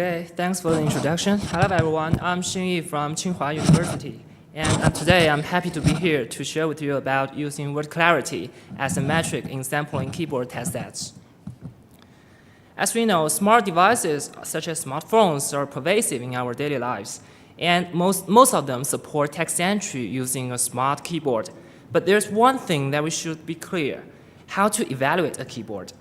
Okay, thanks for the introduction. Hello everyone, I'm Xinyi from Tsinghua University. And today I'm happy to be here to share with you about using word clarity as a metric in sampling keyboard test sets. As we know, smart devices such as smartphones are pervasive in our daily lives. And most of them support text entry using a smart keyboard. But there's one thing that we should be clear: how to evaluate a keyboard.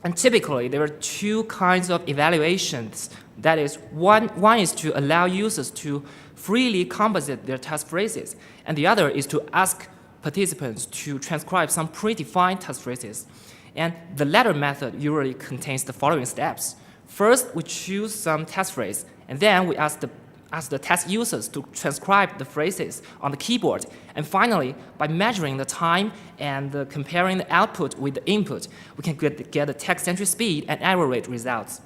And typically, there are two kinds of evaluations. That is, one is to allow users to freely composite their task phrases, and the other is to ask participants to transcribe some predefined task phrases. And the latter method usually contains the following steps. First, we choose some task phrase, and then we ask the test users to transcribe the phrases on the keyboard. And finally, by measuring the time and comparing the output with the input, we can get the text entry speed and error rate results.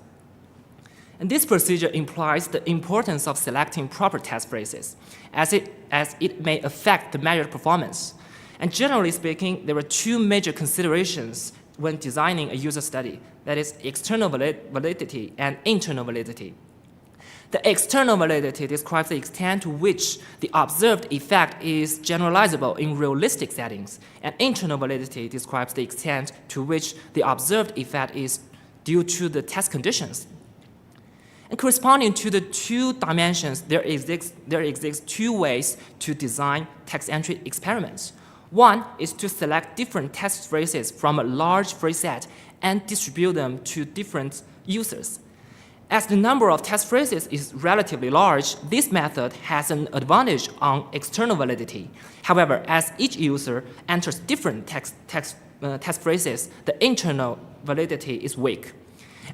And this procedure implies the importance of selecting proper test phrases, as it may affect the measured performance. And generally speaking, there are two major considerations when designing a user study, that is, external validity and internal validity. The external validity describes the extent to which the observed effect is generalizable in realistic settings, and internal validity describes the extent to which the observed effect is due to the test conditions. And corresponding to the two dimensions, there exists two ways to design text entry experiments. One is to select different test phrases from a large phrase set and distribute them to different users. As the number of test phrases is relatively large, this method has an advantage on external validity. However, as each user enters different test phrases, the internal validity is weak.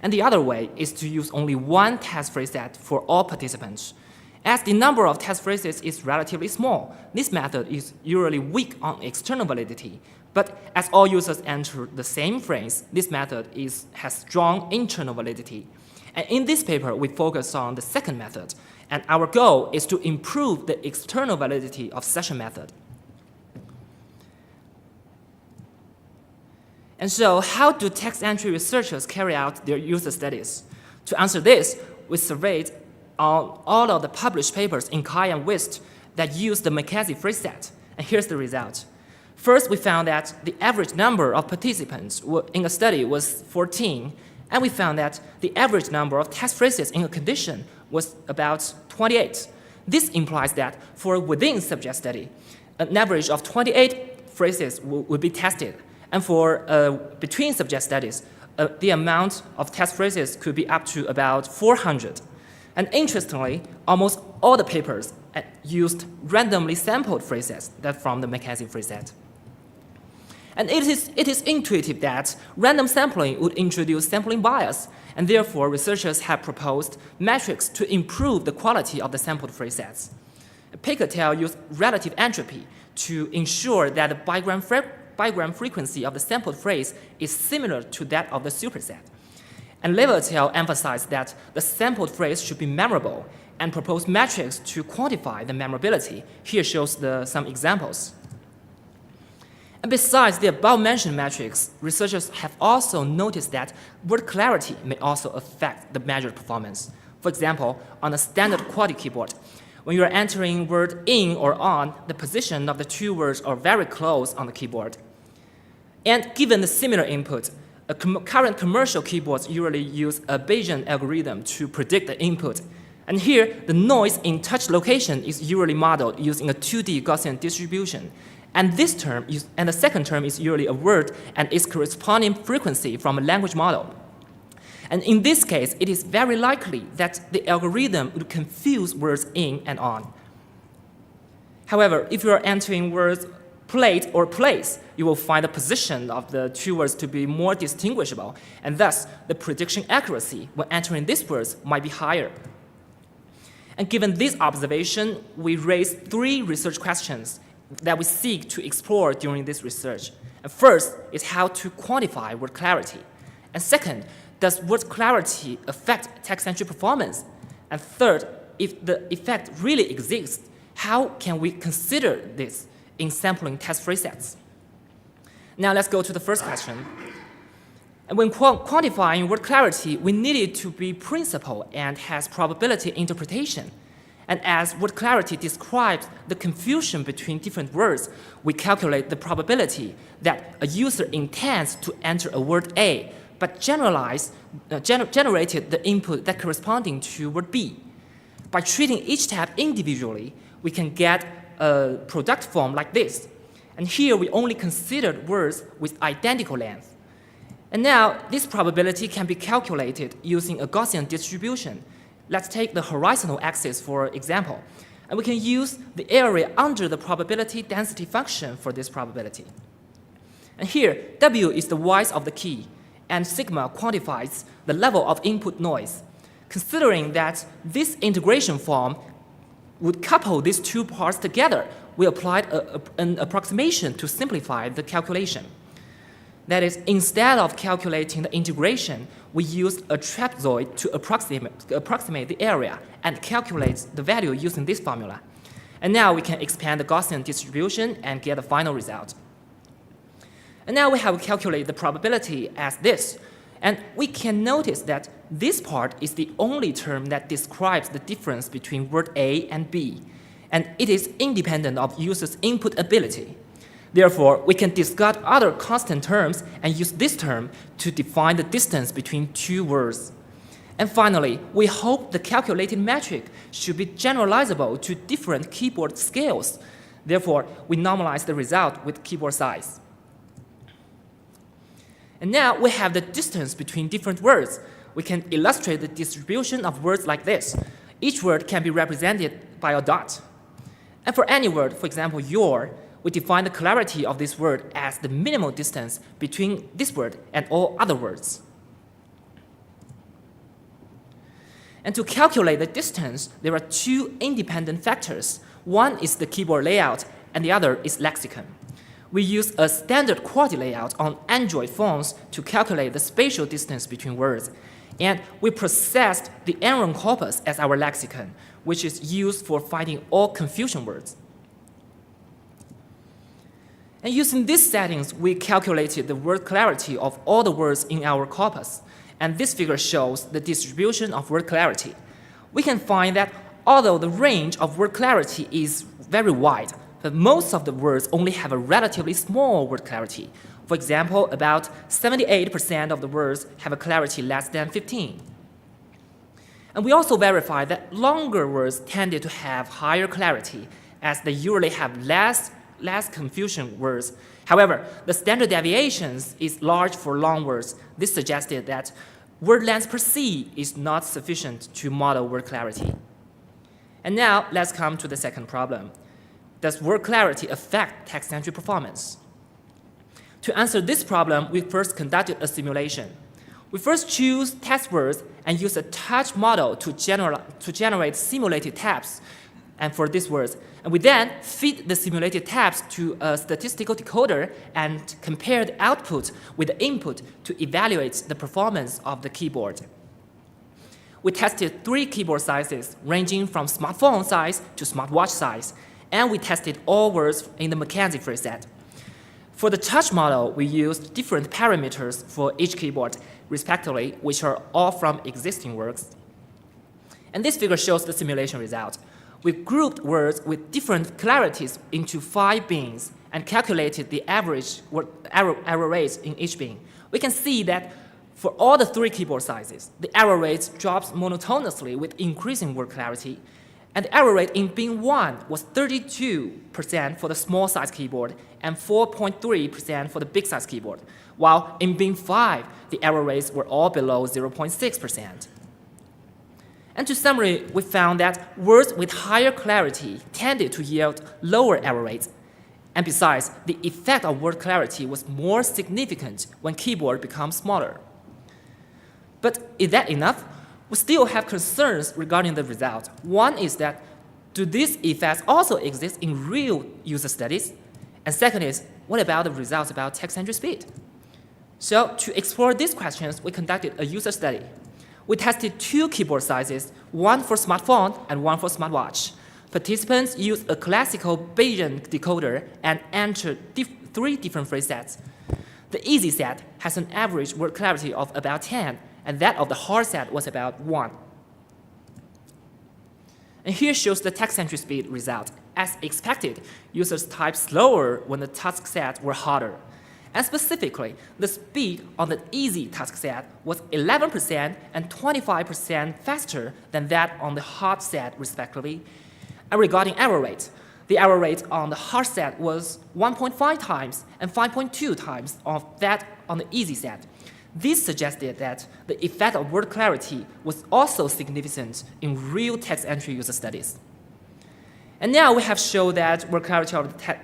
And the other way is to use only one test phrase set for all participants. As the number of test phrases is relatively small, this method is usually weak on external validity. But as all users enter the same phrase, this method has strong internal validity. And in this paper, we focus on the second method, and our goal is to improve the external validity of such a method. And so, how do text entry researchers carry out their user studies? To answer this, we surveyed all of the published papers in Kai and Wist that use the McKenzie phrase set, and here's the result. First, we found that the average number of participants in a study was 14, and we found that the average number of test phrases in a condition was about 28. This implies that for a within-subject study, an average of 28 phrases would be tested. And for between-subject studies, the amount of test phrases could be up to about 400. And interestingly, almost all the papers used randomly sampled phrases from the McKenzie phrase set. And it is intuitive that random sampling would introduce sampling bias, and therefore researchers have proposed metrics to improve the quality of the sampled phrase sets. Pareto used relative entropy to ensure that the bigram frequency of the sampled phrase is similar to that of the superset. And Levertel emphasized that the sampled phrase should be memorable and proposed metrics to quantify the memorability. Here shows some examples. And besides the above-mentioned metrics, researchers have also noticed that word clarity may also affect the measured performance. For example, on a standard QWERTY keyboard, when you are entering word in or on, the position of the two words are very close on the keyboard. And given the similar input, current commercial keyboards usually use a Bayesian algorithm to predict the input. And here, the noise in touch location is usually modeled using a 2D Gaussian distribution. And the second term is usually a word and its corresponding frequency from a language model. And in this case, it is very likely that the algorithm would confuse words in and on. However, if you are entering words plate or place, you will find the position of the two words to be more distinguishable, and thus the prediction accuracy when entering these words might be higher. And given this observation, we raised 3 research questions that we seek to explore during this research. And first is how to quantify word clarity. And second, does word clarity affect text entry performance? And third, if the effect really exists, how can we consider this in sampling test phrase sets? Now let's go to the first question. And when quantifying word clarity, we need it to be principal and has probability interpretation. And as word clarity describes the confusion between different words, we calculate the probability that a user intends to enter a word A, but generated the input that corresponding to word B. By treating each tab individually, we can get a product form like this. And here we only considered words with identical length. And now this probability can be calculated using a Gaussian distribution. Let's take the horizontal axis for example. And we can use the area under the probability density function for this probability. And here, W is the width of the key, and sigma quantifies the level of input noise. Considering that this integration form would couple these two parts together, we applied an approximation to simplify the calculation. That is, instead of calculating the integration, we used a trapezoid to approximate the area and calculate the value using this formula. And now we can expand the Gaussian distribution and get a final result. And now we have calculated the probability as this. And we can notice that this part is the only term that describes the difference between word A and B. And it is independent of user's input ability. Therefore, we can discard other constant terms and use this term to define the distance between two words. And finally, we hope the calculated metric should be generalizable to different keyboard scales. Therefore, we normalize the result with keyboard size. And now we have the distance between different words. We can illustrate the distribution of words like this. Each word can be represented by a dot. And for any word, for example, your, we define the clarity of this word as the minimal distance between this word and all other words. And to calculate the distance, there are two independent factors. One is the keyboard layout, and the other is lexicon. We use a standard QWERTY layout on Android phones to calculate the spatial distance between words. And we processed the Enron corpus as our lexicon, which is used for finding all confusion words. And using these settings, we calculated the word clarity of all the words in our corpus. And this figure shows the distribution of word clarity. We can find that although the range of word clarity is very wide, but most of the words only have a relatively small word clarity. For example, about 78% of the words have a clarity less than 15. And we also verified that longer words tended to have higher clarity, as they usually have less confusion words. However, the standard deviations is large for long words. This suggested that word length per se is not sufficient to model word clarity. And now let's come to the second problem. Does word clarity affect text entry performance? To answer this problem, we first conducted a simulation. We first choose test words and use a touch model to generate simulated tabs and for these words. And we then feed the simulated tabs to a statistical decoder and compare the output with the input to evaluate the performance of the keyboard. We tested 3 keyboard sizes, ranging from smartphone size to smartwatch size, and we tested all words in the McKenzie phrase set. For the touch model, we used different parameters for each keyboard, respectively, which are all from existing works. And this figure shows the simulation result. We grouped words with different clarities into 5 bins and calculated the average error rates in each bin. We can see that for all the 3 keyboard sizes, the error rate drops monotonously with increasing word clarity. And the error rate in bin 1 was 32% for the small size keyboard and 4.3% for the big size keyboard, while in bin 5, the error rates were all below 0.6%. And to summary, we found that words with higher clarity tended to yield lower error rates. And besides, the effect of word clarity was more significant when keyboard becomes smaller. But is that enough? We still have concerns regarding the result. One is that, do these effects also exist in real user studies? And second is, what about the results about text entry speed? So to explore these questions, we conducted a user study. We tested 2 keyboard sizes, one for smartphone and one for smartwatch. Participants used a classical Bayesian decoder and entered 3 different phrase sets. The easy set has an average word clarity of about 10, and that of the hard set was about 1. And here shows the text entry speed result. As expected, users typed slower when the task sets were harder. And specifically, the speed on the easy task set was 11% and 25% faster than that on the hard set, respectively. And regarding error rate, the error rate on the hard set was 1.5 times and 5.2 times of that on the easy set. This suggested that the effect of word clarity was also significant in real text entry user studies. And now we have shown that word clarity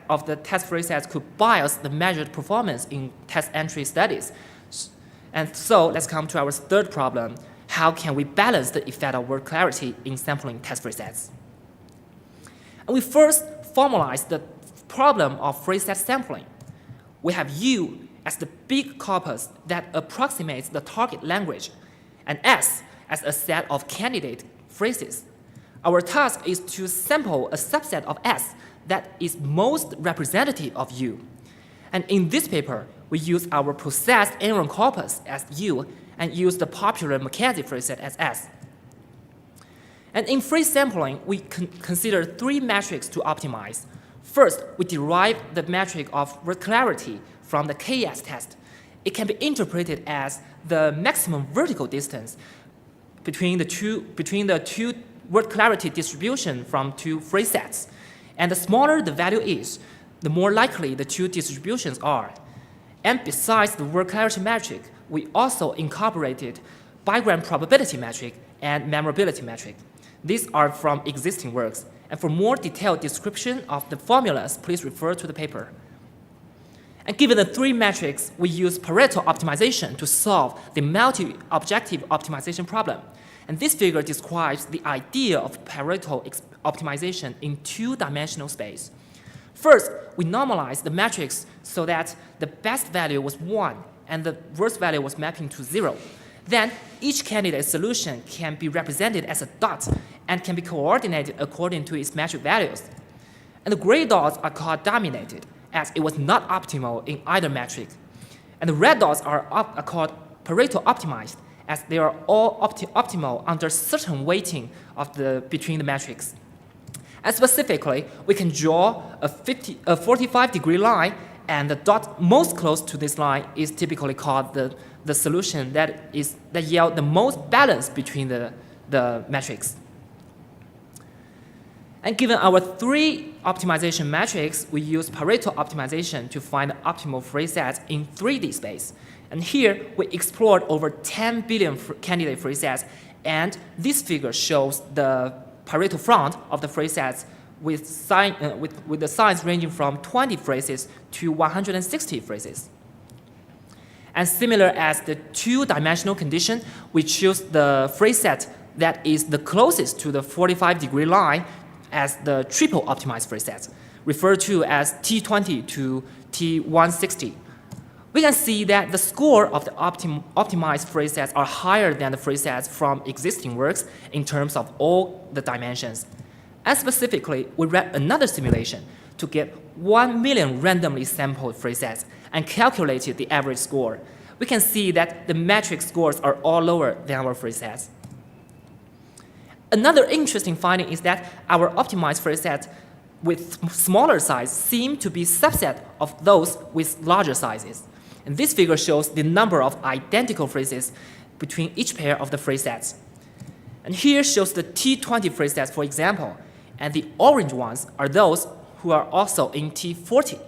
of the test phrase sets could bias the measured performance in text entry studies. And so let's come to our third problem. How can we balance the effect of word clarity in sampling test phrase sets? And we first formalize the problem of phrase set sampling. We have U as the big corpus that approximates the target language, and S as a set of candidate phrases. Our task is to sample a subset of S that is most representative of U. And in this paper, we use our processed neuron corpus as U and use the popular McKenzie phrase set as S. And in phrase sampling, we consider 3 metrics to optimize. First, we derive the metric of word clarity from the KS test. It can be interpreted as the maximum vertical distance between the two word clarity distribution from 2 phrase sets. And the smaller the value is, the more likely the 2 distributions are. And besides the word clarity metric, we also incorporated bigram probability metric and memorability metric. These are from existing works. And for more detailed description of the formulas, please refer to the paper. And given the 3 metrics, we use Pareto optimization to solve the multi-objective optimization problem. And this figure describes the idea of Pareto optimization in 2-dimensional space. First, we normalize the matrix so that the best value was 1 and the worst value was mapping to 0. Then, each candidate solution can be represented as a dot and can be coordinated according to its metric values. And the gray dots are called dominated, as it was not optimal in either metric. And the red dots are called Pareto optimized, as they are all optimal under certain weighting of between the metrics. And specifically, we can draw a 45-degree line, and the dot most close to this line is typically called the solution that yield the most balance between the metrics. And given our 3 optimization metrics, we use Pareto optimization to find the optimal phrase sets in 3D space. And here, we explored over 10 billion candidate phrase sets, and this figure shows the Pareto front of the phrase sets with the size ranging from 20 phrases to 160 phrases. And similar as the 2-dimensional condition, we choose the phrase set that is the closest to the 45-degree line as the triple optimized phrase sets, referred to as T20 to T160. We can see that the score of the optimized phrase sets are higher than the phrase sets from existing works in terms of all the dimensions. And specifically, we ran another simulation to get 1 million randomly sampled phrase sets and calculated the average score. We can see that the metric scores are all lower than our phrase sets. Another interesting finding is that our optimized phrase sets with smaller size seem to be subset of those with larger sizes. And this figure shows the number of identical phrases between each pair of the phrase sets. And here shows the T20 phrase sets, for example, and the orange ones are those who are also in T40.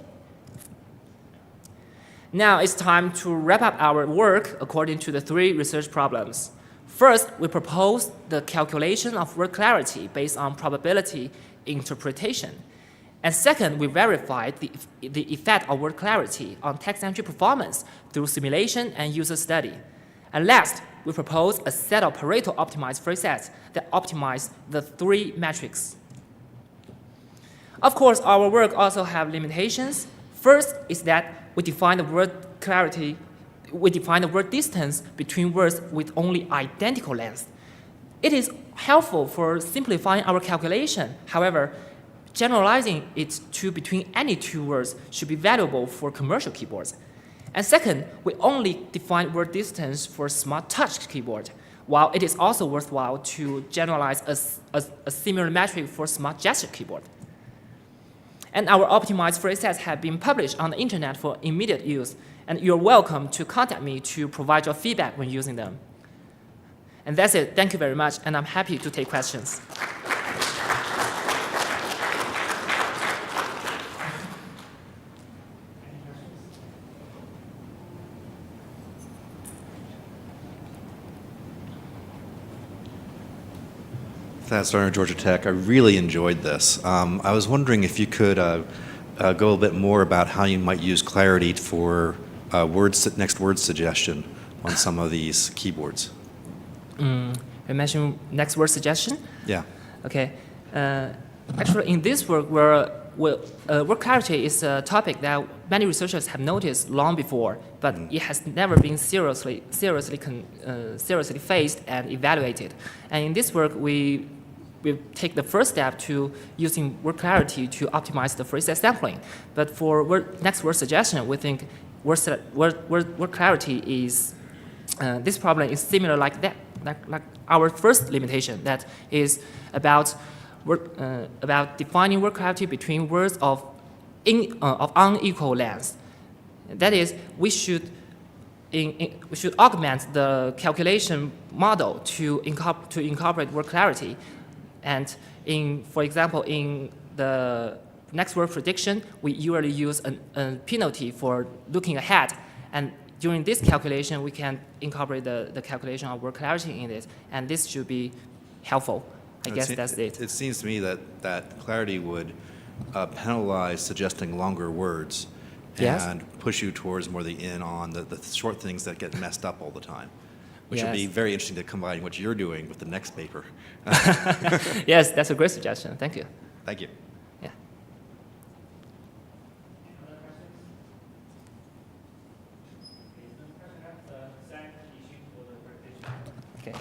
Now it's time to wrap up our work according to the 3 research problems. First, we proposed the calculation of word clarity based on probability interpretation. And second, we verified the effect of word clarity on text entry performance through simulation and user study. And last, we proposed a set of Pareto optimized phrase sets that optimize the 3 metrics. Of course, our work also have limitations. First is that we define the word clarity, we define the word distance between words with only identical length. It is helpful for simplifying our calculation. However, generalizing it to between any 2 words should be valuable for commercial keyboards. And second, we only define word distance for smart touch keyboard, while it is also worthwhile to generalize a similar metric for smart gesture keyboard. And our optimized phrase sets have been published on the internet for immediate use, and you're welcome to contact me to provide your feedback when using them. And that's it. Thank you very much, and I'm happy to take questions. Thad Starner, Georgia Tech. I really enjoyed this. I was wondering if you could go a bit more about how you might use clarity for next word suggestion on some of these keyboards. You mentioned next word suggestion? Yeah. Okay. Actually, in this work, word clarity is a topic that many researchers have noticed long before, but it has never been seriously faced and evaluated. And in this work, we take the first step to using word clarity to optimize the phrase set sampling. But for next word suggestion, we think word clarity is this problem is similar like that, like our first limitation that is about defining word clarity between words of unequal length. That is, we should augment the calculation model to incorporate word clarity. And for example, in the next word prediction, we usually use a penalty for looking ahead. And during this calculation, we can incorporate the calculation of word clarity in it. And this should be helpful. I guess that's it. It seems to me that clarity would penalize suggesting longer words and push you towards more the in-on, the short things that get messed up all the time, which would be very interesting to combine what you're doing with the next paper. Yes, that's a great suggestion. Thank you. Thank you. Yeah. Okay.